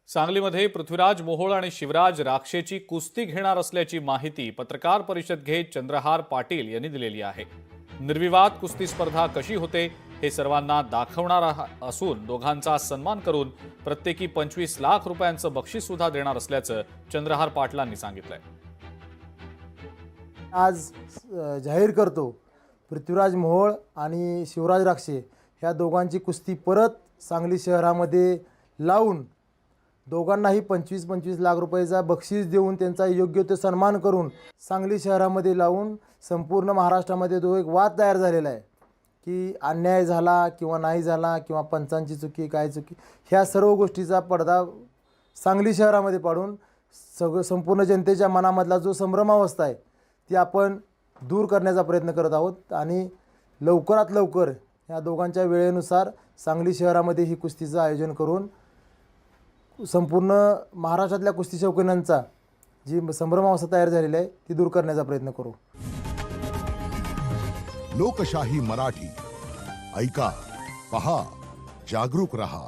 सांगलीमध्ये पृथ्वीराज मोहोळ आणि शिवराज राक्षेची कुस्ती घेणार असल्याची माहिती पत्रकार परिषद घेत चंद्रहार पाटील यांनी दिलेली आहे। निर्विवाद कुस्ती स्पर्धा कशी होते हे सर्वांना दाखवणार असून दोघांचा सन्मान करून प्रत्येकी 25 लाख रुपयांचं बक्षीस सुद्धा देणार असल्याचं चंद्रहार पाटलांनी सांगितलंय। आज जाहीर करतो, पृथ्वीराज मोहोळ आणि शिवराज राक्षे ह्या दोघांची कुस्ती परत सांगली शहरामध्ये लावून दोघांनाही 25-25 लाख रुपयाचा बक्षीस देऊन त्यांचा योग्य ते सन्मान करून सांगली शहरामध्ये लावून संपूर्ण महाराष्ट्रामध्ये तो एक वाद तयार झालेला आहे की अन्याय झाला किंवा नाही झाला किंवा पंचांची चुकी काय चुकी, ह्या सर्व गोष्टीचा पडदा सांगली शहरामध्ये पाडून संपूर्ण जनतेच्या मनामधला जो संभ्रमावस्था आहे ती आपण दूर करण्याचा प्रयत्न करत आहोत आणि लवकरात लवकर या दोघांच्या वेळेनुसार सांगली शहरामध्ये ही कुस्तीचं आयोजन करून संपूर्ण महाराष्ट्रातल्या कुस्ती शौकीनांचा जी संभ्रमावस्था तयार झालेली आहे ती दूर करण्याचा प्रयत्न करू। लोकशाही मराठी ऐका, पहा, जागरूक रहा।